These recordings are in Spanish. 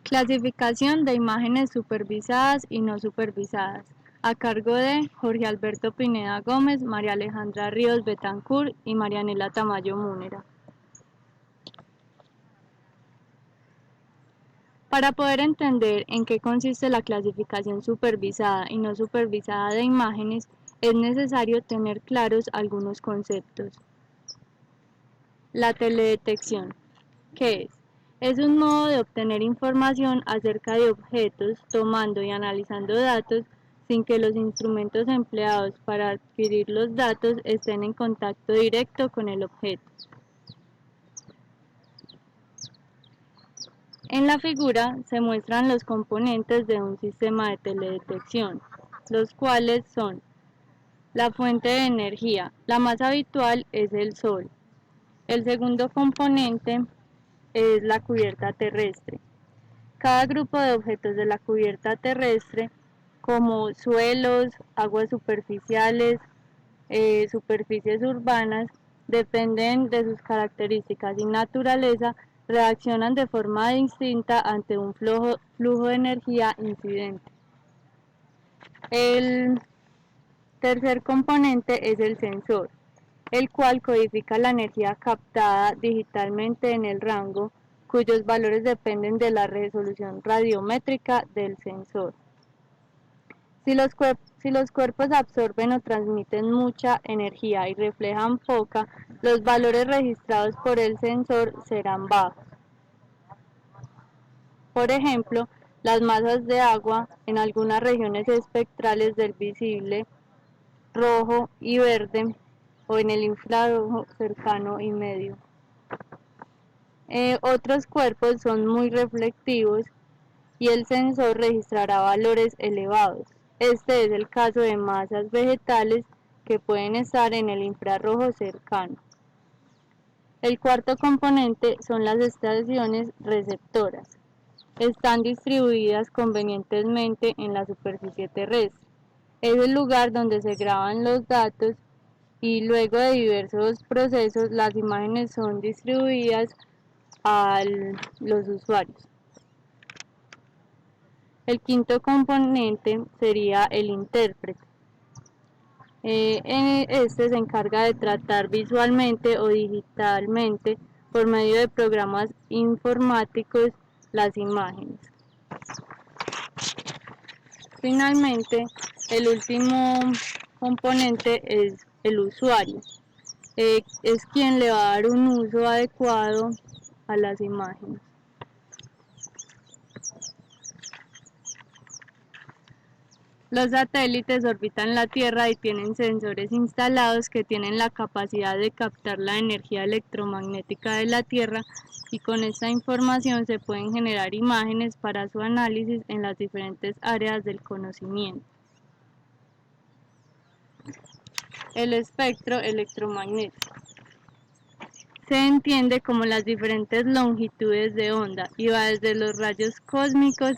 Clasificación de imágenes supervisadas y no supervisadas, a cargo de Jorge Alberto Pineda Gómez, María Alejandra Ríos Betancourt y Marianela Tamayo Múnera. Para poder entender en qué consiste la clasificación supervisada y no supervisada de imágenes, es necesario tener claros algunos conceptos. La teledetección. ¿Qué es? Es un modo de obtener información acerca de objetos, tomando y analizando datos sin que los instrumentos empleados para adquirir los datos estén en contacto directo con el objeto. En la figura se muestran los componentes de un sistema de teledetección, los cuales son la fuente de energía. La más habitual es el sol. El segundo componente es la cubierta terrestre. Cada grupo de objetos de la cubierta terrestre, como suelos, aguas superficiales, superficies urbanas, dependen de sus características y naturaleza, reaccionan de forma distinta ante un flujo de energía incidente. El tercer componente es el sensor, el cual codifica la energía captada digitalmente en el rango, cuyos valores dependen de la resolución radiométrica del sensor. Si los cuerpos absorben o transmiten mucha energía y reflejan poca, los valores registrados por el sensor serán bajos. Por ejemplo, las masas de agua en algunas regiones espectrales del visible, rojo y verde, o en el infrarrojo cercano y medio. Otros cuerpos son muy reflectivos y el sensor registrará valores elevados. Este es el caso de masas vegetales que pueden estar en el infrarrojo cercano. El cuarto componente son las estaciones receptoras. Están distribuidas convenientemente en la superficie terrestre. Es el lugar donde se graban los datos y luego de diversos procesos las imágenes son distribuidas a los usuarios. El quinto componente sería el intérprete. Este se encarga de tratar visualmente o digitalmente por medio de programas informáticos las imágenes. Finalmente, el último componente es el usuario. Es quien le va a dar un uso adecuado a las imágenes. Los satélites orbitan la Tierra y tienen sensores instalados que tienen la capacidad de captar la energía electromagnética de la Tierra y con esta información se pueden generar imágenes para su análisis en las diferentes áreas del conocimiento. El espectro electromagnético se entiende como las diferentes longitudes de onda y va desde los rayos cósmicos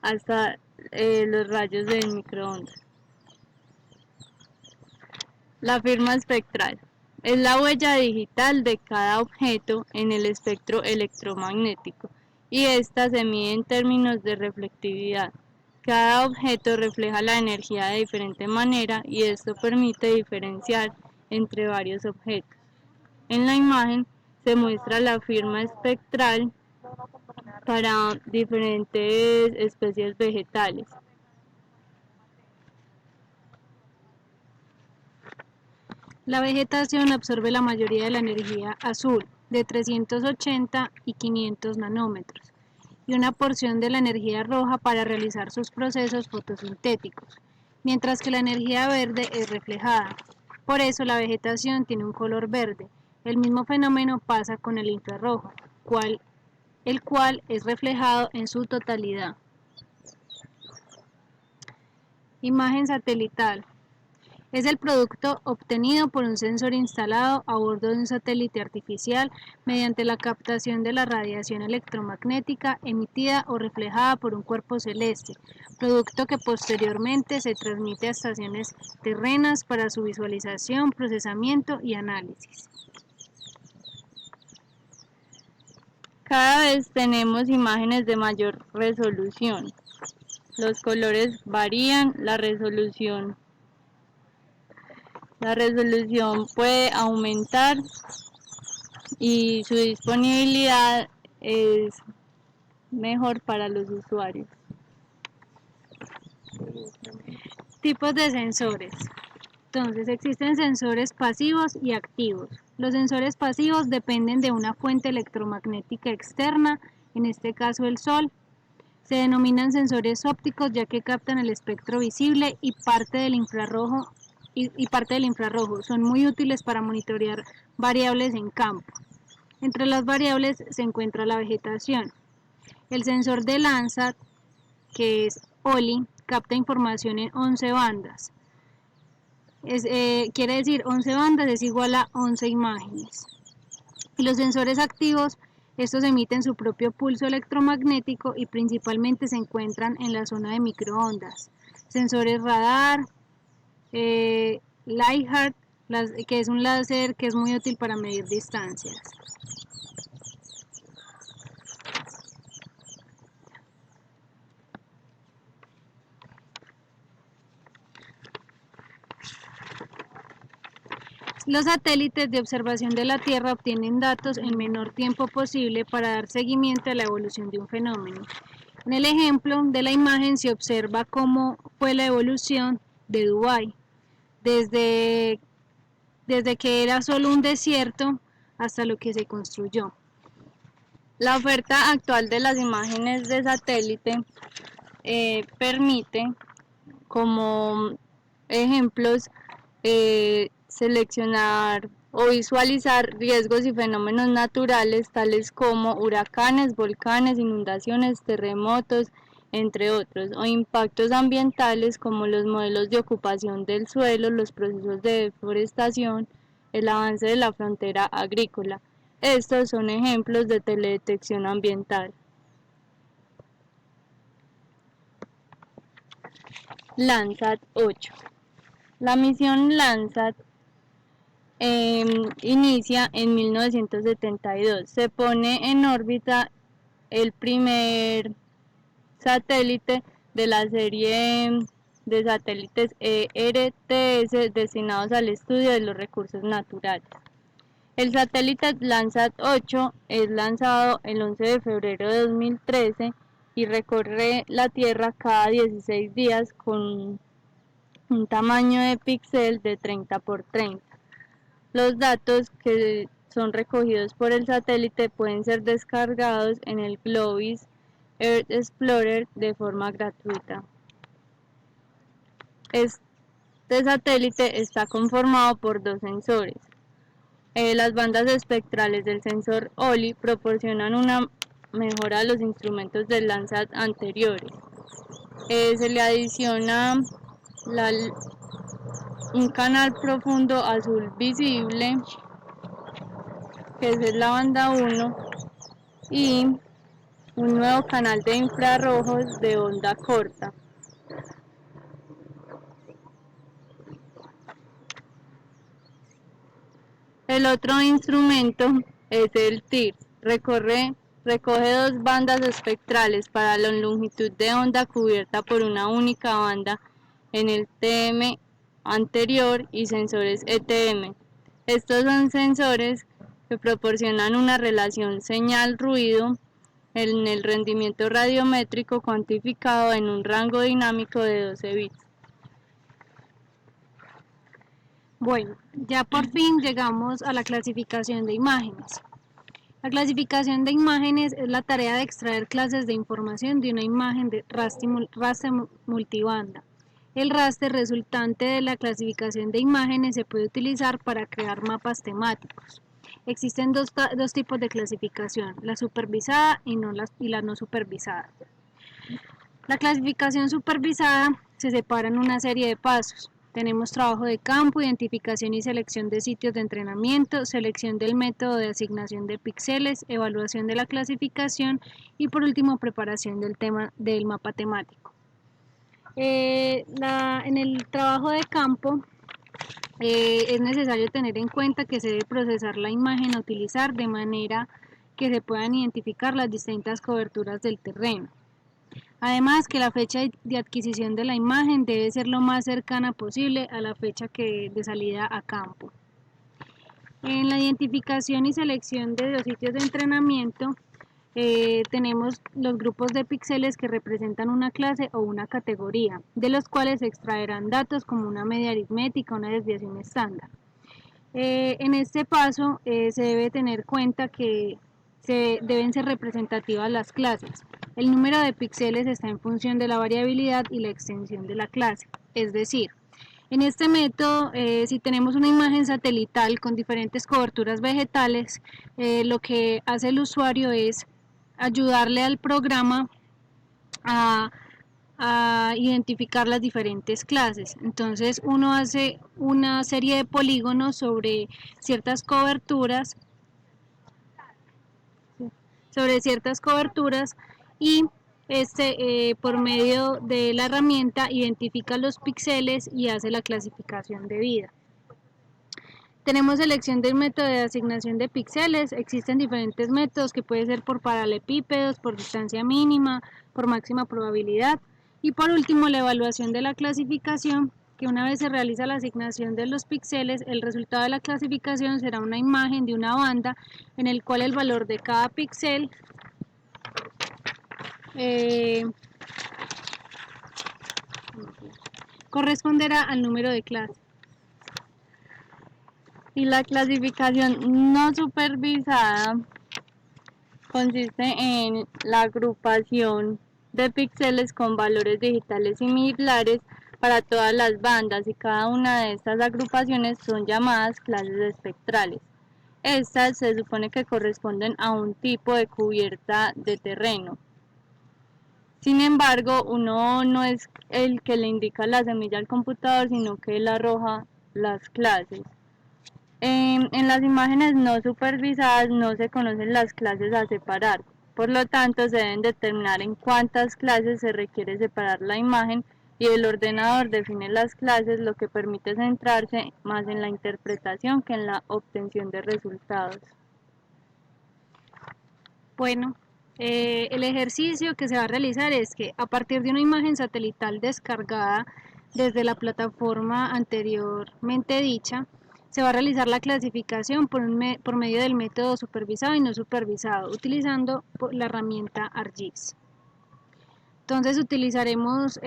hasta los rayos de microondas. La firma espectral es la huella digital de cada objeto en el espectro electromagnético y esta se mide en términos de reflectividad. Cada objeto refleja la energía de diferente manera y esto permite diferenciar entre varios objetos. En la imagen se muestra la firma espectral para diferentes especies vegetales. La vegetación absorbe la mayoría de la energía azul, de 380 y 500 nanómetros, y una porción de la energía roja para realizar sus procesos fotosintéticos, mientras que la energía verde es reflejada. Por eso la vegetación tiene un color verde. El mismo fenómeno pasa con el infrarrojo, el cual es reflejado en su totalidad. Imagen satelital. Es el producto obtenido por un sensor instalado a bordo de un satélite artificial mediante la captación de la radiación electromagnética emitida o reflejada por un cuerpo celeste, producto que posteriormente se transmite a estaciones terrenas para su visualización, procesamiento y análisis. Cada vez tenemos imágenes de mayor resolución. Los colores varían, la resolución puede aumentar y su disponibilidad es mejor para los usuarios. Tipos de sensores. Entonces, existen sensores pasivos y activos. Los sensores pasivos dependen de una fuente electromagnética externa, en este caso el sol. Se denominan sensores ópticos ya que captan el espectro visible y parte del infrarrojo. Son muy útiles para monitorear variables en campo. Entre las variables se encuentra la vegetación. El sensor de Landsat, que es OLI, capta información en 11 bandas. Quiere decir 11 bandas es igual a 11 imágenes. Y los sensores activos, estos emiten su propio pulso electromagnético y principalmente se encuentran en la zona de microondas. Sensores radar, LiDAR, que es un láser que es muy útil para medir distancias. Los satélites de observación de la Tierra obtienen datos en menor tiempo posible para dar seguimiento a la evolución de un fenómeno. En el ejemplo de la imagen se observa cómo fue la evolución de Dubái, desde que era solo un desierto hasta lo que se construyó. La oferta actual de las imágenes de satélite permite, como ejemplos, seleccionar o visualizar riesgos y fenómenos naturales tales como huracanes, volcanes, inundaciones, terremotos, entre otros, o impactos ambientales como los modelos de ocupación del suelo, los procesos de deforestación, el avance de la frontera agrícola. Estos son ejemplos de teledetección ambiental. Landsat 8. La misión Landsat inicia en 1972. Se pone en órbita el primer satélite de la serie de satélites ERTS destinados al estudio de los recursos naturales. El satélite Landsat 8 es lanzado el 11 de febrero de 2013 y recorre la Tierra cada 16 días con un tamaño de píxel de 30 por 30. Los datos que son recogidos por el satélite pueden ser descargados en el Globis Earth Explorer de forma gratuita. Este satélite está conformado por dos sensores. Las bandas espectrales del sensor OLI proporcionan una mejora a los instrumentos del Landsat anteriores. Se le adiciona un canal profundo azul visible, que es la banda 1, y un nuevo canal de infrarrojos de onda corta. El otro instrumento es el TIRS. Recoge dos bandas espectrales para la longitud de onda cubierta por una única banda en el TM anterior y sensores ETM. Estos son sensores que proporcionan una relación señal-ruido en el rendimiento radiométrico cuantificado en un rango dinámico de 12 bits. Bueno, ya por fin llegamos a la clasificación de imágenes. La clasificación de imágenes es la tarea de extraer clases de información de una imagen de raster multibanda. El raster resultante de la clasificación de imágenes se puede utilizar para crear mapas temáticos. Existen dos tipos de clasificación, la supervisada y la no supervisada. La clasificación supervisada se separa en una serie de pasos. Tenemos trabajo de campo, identificación y selección de sitios de entrenamiento, selección del método de asignación de píxeles, evaluación de la clasificación y por último preparación del mapa temático. En el trabajo de campo es necesario tener en cuenta que se debe procesar la imagen a utilizar de manera que se puedan identificar las distintas coberturas del terreno. Además, que la fecha de adquisición de la imagen debe ser lo más cercana posible a la fecha de salida a campo. En la identificación y selección de los sitios de entrenamiento, tenemos los grupos de píxeles que representan una clase o una categoría, de los cuales se extraerán datos como una media aritmética o una desviación estándar. En este paso se debe tener cuenta que deben ser representativas las clases. El número de píxeles está en función de la variabilidad y la extensión de la clase. Es decir, en este método, si tenemos una imagen satelital con diferentes coberturas vegetales, lo que hace el usuario es ayudarle al programa a identificar las diferentes clases. Entonces uno hace una serie de polígonos sobre ciertas coberturas y por medio de la herramienta identifica los píxeles y hace la clasificación debida. Tenemos selección del método de asignación de píxeles. Existen diferentes métodos que puede ser por paralelepípedos, por distancia mínima, por máxima probabilidad. Y por último, la evaluación de la clasificación, que una vez se realiza la asignación de los píxeles, el resultado de la clasificación será una imagen de una banda en el cual el valor de cada píxel corresponderá al número de clase. Y la clasificación no supervisada consiste en la agrupación de píxeles con valores digitales similares para todas las bandas, y cada una de estas agrupaciones son llamadas clases espectrales. Estas se supone que corresponden a un tipo de cubierta de terreno. Sin embargo, uno no es el que le indica la semilla al computador, sino que él arroja las clases. En las imágenes no supervisadas no se conocen las clases a separar, por lo tanto se deben determinar en cuántas clases se requiere separar la imagen, y el ordenador define las clases, lo que permite centrarse más en la interpretación que en la obtención de resultados. Bueno, el ejercicio que se va a realizar es que a partir de una imagen satelital descargada desde la plataforma anteriormente dicha, se va a realizar la clasificación por medio del método supervisado y no supervisado, utilizando la herramienta ArcGIS. Entonces utilizaremos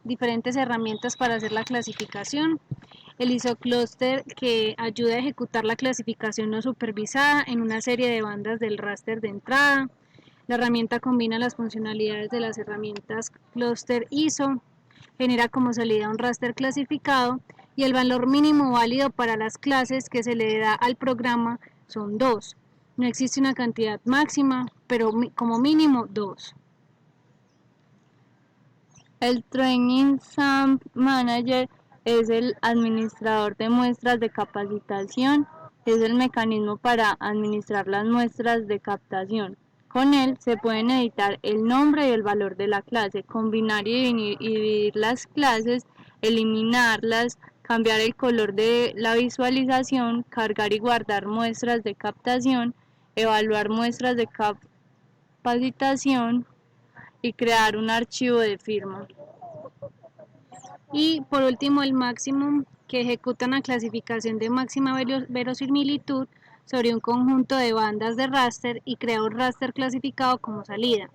diferentes herramientas para hacer la clasificación. El isocluster, que ayuda a ejecutar la clasificación no supervisada en una serie de bandas del raster de entrada. La herramienta combina las funcionalidades de las herramientas cluster ISO, genera como salida un raster clasificado, y el valor mínimo válido para las clases que se le da al programa son 2. No existe una cantidad máxima, pero como mínimo 2. El Training Sample Manager es el administrador de muestras de capacitación, es el mecanismo para administrar las muestras de captación. Con él se pueden editar el nombre y el valor de la clase, combinar y dividir las clases, eliminarlas, cambiar el color de la visualización, cargar y guardar muestras de captación, evaluar muestras de capacitación y crear un archivo de firma. Y por último, el máximo, que ejecuta una clasificación de máxima verosimilitud sobre un conjunto de bandas de raster y crea un raster clasificado como salida.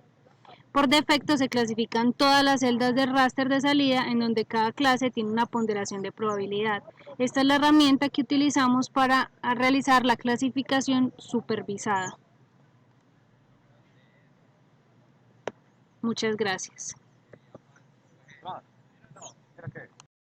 Por defecto se clasifican todas las celdas de raster de salida en donde cada clase tiene una ponderación de probabilidad. Esta es la herramienta que utilizamos para realizar la clasificación supervisada. Muchas gracias.